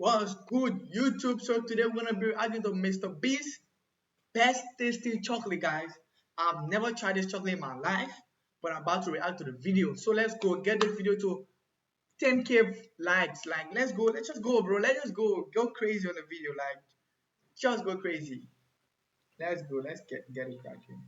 What's good, YouTube? So today we're gonna be reacting to Mr. Beast best tasty chocolate, guys. I've never tried this chocolate in my life, but I'm about to react to the video. So let's go get the video to 10K likes. Like, let's go. Let's just go, bro. Let's just go crazy on the video. Like, just go crazy. Let's go. Let's get it cracking.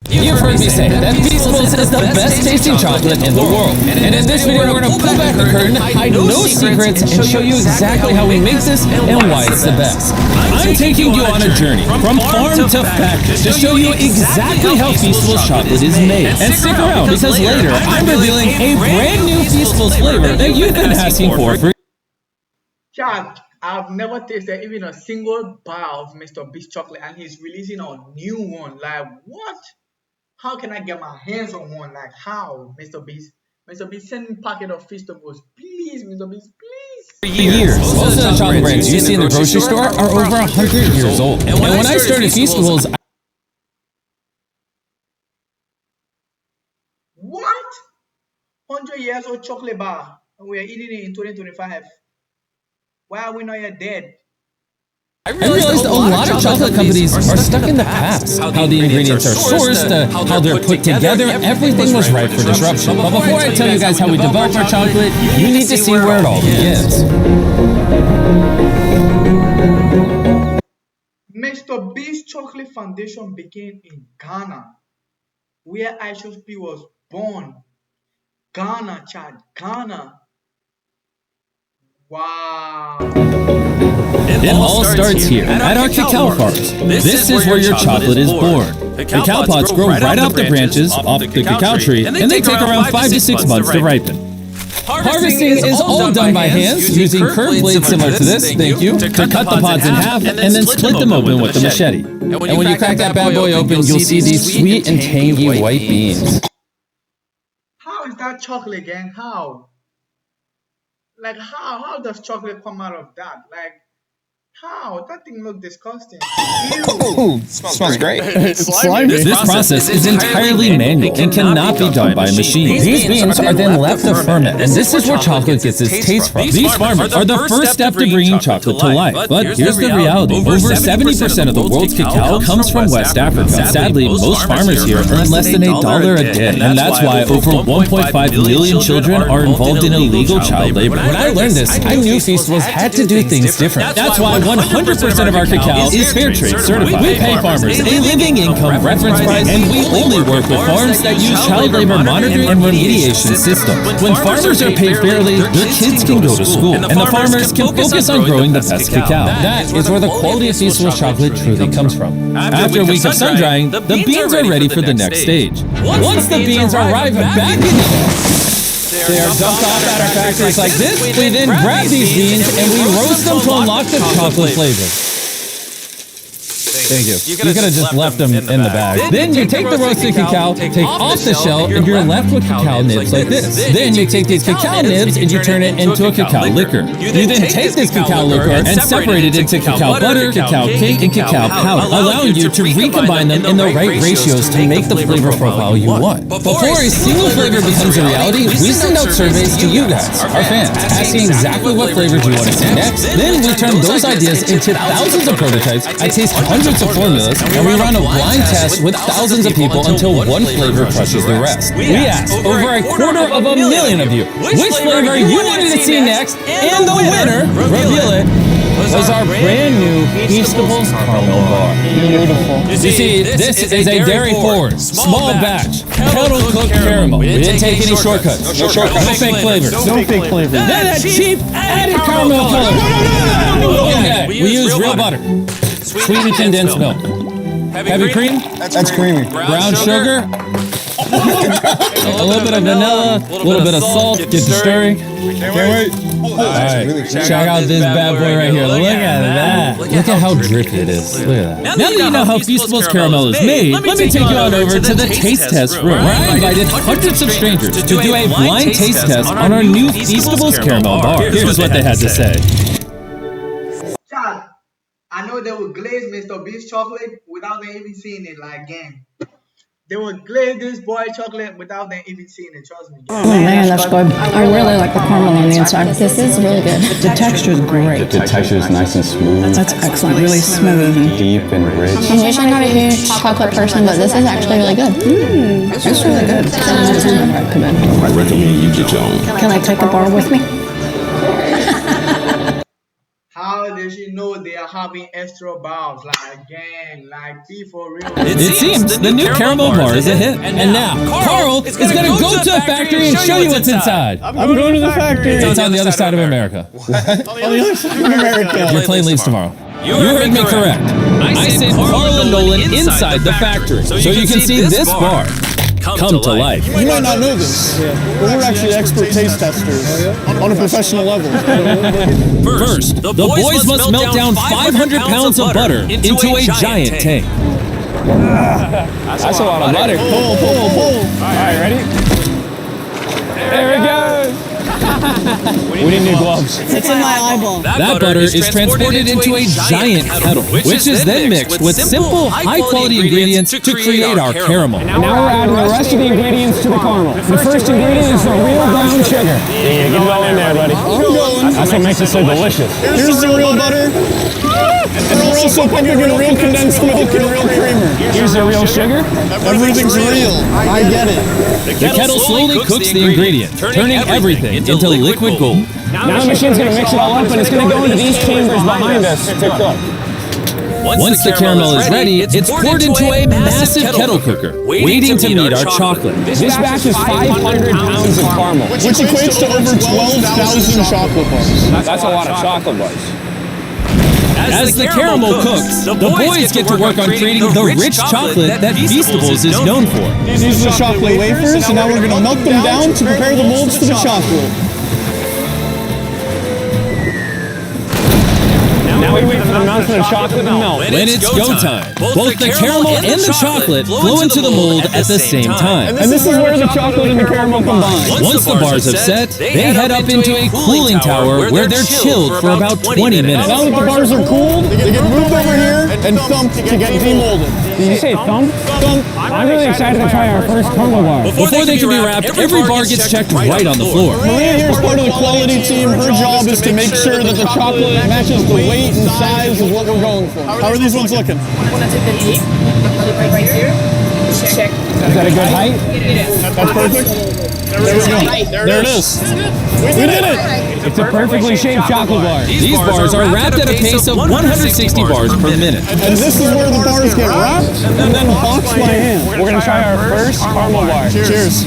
You've heard me say that Feastables is the best tasting chocolate in the world. And in this video, we're going to pull back the curtain, hide no secrets, and show you exactly how we make this and why it's the best. I'm taking you on a journey from farm to factory to show you exactly how Feastables chocolate is made. And stick around because later, I'm revealing a brand new Feastables flavor that you've been asking for. Chad, I've never tasted even a single bar of Mr. Beast chocolate, and he's releasing a new one. Like, what? How can I get my hands on one? Like, how, Mr. Beast? Mr. Beast, send me a packet of Feastables. Please, Mr. Beast, please. For years, most of the chocolate brands you see in the grocery store are over 100 years old. And when I started Feastables, What? 100 years old chocolate bar, and we are eating it in 2025. Why are we not yet dead? I realized a lot of chocolate companies are stuck in the past. How the ingredients are sourced, how they're put together, everything was ripe for disruption. But before I tell you guys how we develop our chocolate, you need to see where it all begins. Mr. Beast Chocolate Foundation began in Ghana, where Gamishowspeed was born. Ghana, Chad, Ghana. Wow. It all starts here, at our cacao farms. This is where your chocolate is born. Cacao pods grow right off the branches, off the cacao tree, and they take around 5 to 6 months to ripen. Harvesting is all done by hands, using curved blades similar to this, thank you, to cut the pods in half and then split them open with the machete. And when you crack that bad boy open, you'll see these sweet and tangy white beans. How is that chocolate, gang? How? Like, how does chocolate come out of that? Like, how? That thing looks disgusting. Ooh, smells great. It's slimy. This process is entirely manual and cannot be done by a machine. These beans are then left to ferment, and this is where chocolate gets its taste from. These farmers are the first step to bringing chocolate to life. But here's the reality. Over 70% of the world's cacao comes from West Africa. Sadly, most farmers here earn less than $1 a day, and that's why over 1.5 million children are involved in illegal child labor. When I learned this, I knew Feastables had to do things different. That's why 100% of our cacao is fair trade certified. We pay farmers a living income reference price, and we only work with farms that use child labor monitoring and remediation systems. When farmers are paid fairly, their kids can go to school, and the farmers can focus on growing the best cacao. That is where the quality of Feastables chocolate truly comes from. After a week of sun drying, the beans are ready for the next stage. Once the beans are ripe back in they are dumped off at our factories like this. We then grab these beans and we roast them to unlock the chocolate flavor. Thank you. You could have just left them in the bag. Then you take the roasted cacao, take off the shell, and you're left with cacao nibs like this. Then you take these cacao nibs and you turn it into a cacao liquor. You then take this cacao liquor and separate it into cacao butter, cacao cake, and cacao powder, allowing you to recombine them in the right ratios to make the flavor profile you want. Before a single flavor becomes a reality, we send out surveys to you guys, our fans, asking exactly what flavors you want to see next. Then we turn those ideas into thousands of prototypes. I taste hundreds of formulas, and we run a blind test with thousands of people until one flavor crushes the rest. We asked over 250,000 of you which flavor you wanted to see next, and the winner, reveal it, was our brand new Feastables Caramel Bar. Beautiful. You see, this is a dairy-forward, small batch, kettle-cooked caramel. We didn't take any shortcuts. No shortcuts. No fake flavors. No fake flavors. That cheap added caramel color. Okay, we use real butter. Sweetened condensed milk. Heavy cream? That's creamy. Brown sugar? A little bit of vanilla, a little bit of salt, get to stirring. Can't wait. Alright, check out this bad boy right here. Look at that. Look at how drippy it is. Look at that. Now that you know how Feastables caramel is made, let me take you on over to the taste test room, where I invited hundreds of strangers to do a blind taste test on our new Feastables caramel bar. Here's what they had to say. Chad, I know they will glaze Mr. Beast chocolate without them even seeing it. Like, gang, They will glaze this boy chocolate without them even seeing it. Trust me. Oh man, that's good. I really like the caramel on the inside. This is really good. The texture is great. The texture is nice and smooth. That's excellent. Really smooth. Deep and rich. I'm usually not a huge chocolate person, but this is actually really good. It's really good. I recommend you get your own. Can I take a bar with me? How does she know they are having extra bars? Like, gang, like, be for real. It seems the new caramel bar is a hit. And now, Carl is going to go to a factory and show you what's inside. I'm going to the factory. It's on the other side of America. On the other side of America. Your plane leaves tomorrow. You heard me correct. I said Carl and Nolan inside the factory, so you can see this bar come to life. You might not know this, but we're actually expert taste testers on a professional level. First, the boys must melt down 500 pounds of butter into a giant tank. That's a lot of butter. Pull. All right, ready? There it goes. We need new gloves. It's in my eyeball. That butter is transported into a giant kettle, which is then mixed with simple, high-quality ingredients to create our caramel. Now we're adding the rest of the ingredients to the caramel. The first ingredient is the real brown sugar. Yeah, get it all in there, buddy. That's what makes it so delicious. Here's the real butter. And we're also putting in real condensed milk and real creamer. Here's the real sugar. Everything's real. I get it. The kettle slowly cooks the ingredient, turning everything into liquid gold. Now the machine's going to mix it all up, and it's going to go into these chambers behind us to cook. Once the caramel is ready, it's poured into a massive kettle cooker, waiting to meet our chocolate. This batch is 500 pounds of caramel. Which equates to over 12,000 chocolate bars. That's a lot of chocolate bars. As the caramel cooks, the boys get to work on creating the rich chocolate that Feastables is known for. These are the chocolate wafers, and now we're going to melt them down to prepare the molds for the chocolate. Now we wait for the melting of chocolate to melt. When it's go time, both the caramel and the chocolate flow into the mold at the same time. And this is where the chocolate and the caramel combine. Once the bars have set, they head up into a cooling tower where they're chilled for about 20 minutes. Now that the bars are cooled, they get moved over here and thumped to get demolded. Did you say thump? Thump. I'm really excited to try our first caramel bar. Before they can be wrapped, every bar gets checked right on the floor. Maria here is part of the quality team. Her job is to make sure that the chocolate matches the weight and size of what we're going for. How are these ones looking? Check. Is that a good height? That's perfect. There we go. There it is. We did it. It's a perfectly shaped chocolate bar. These bars are wrapped at a pace of 160 bars per minute. And this is where the bars get wrapped and then boxed by hand. We're going to try our first caramel bar. Cheers.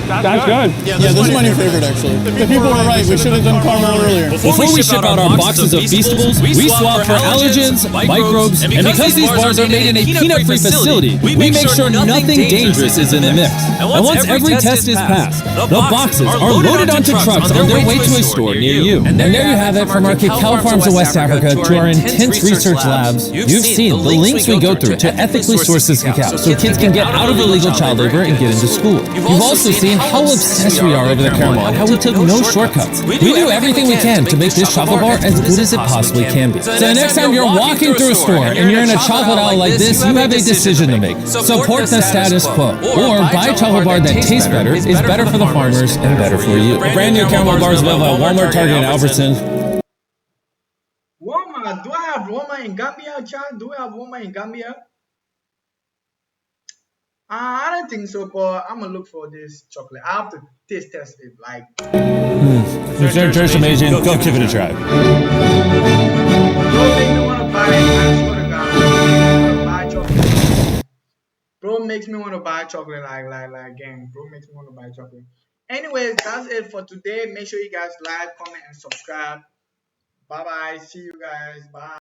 That's good. Yeah, this is my new favorite, actually. The people were right. We should have done caramel earlier. Before we ship out our boxes of Feastables, we swap for allergens, microbes, and because these bars are made in a peanut-free facility, we make sure nothing dangerous is in the mix. And once every test is passed, the boxes are loaded onto trucks on their way to a store near you. And there you have it, from our cacao farms of West Africa to our intense research labs. You've seen the links we go through to ethically source this cacao so kids can get out of illegal child labor and get into school. You've also seen how obsessed we are over the caramel and how we took no shortcuts. We do everything we can to make this chocolate bar as good as it possibly can be. So the next time you're walking through a store and you're in a chocolate aisle like this, you have a decision to make. Support the status quo, or buy a chocolate bar that tastes better, is better for the farmers, and better for you. Brand new caramel bars available at Walmart, Target, and Albertsons. Walmart. Do I have Walmart in Gambia, Chad? Do we have Walmart in Gambia? I don't think so, but I'm gonna look for this chocolate. I have to taste test it. Like, It's amazing. Go give it a try. bro, make me wanna buy it. I swear to God, I wanna buy chocolate. Bro makes me wanna buy chocolate, like, gang. Bro makes me wanna buy chocolate. Anyways, that's it for today. Make sure you guys like, comment, and subscribe. Bye bye. See you guys. Bye.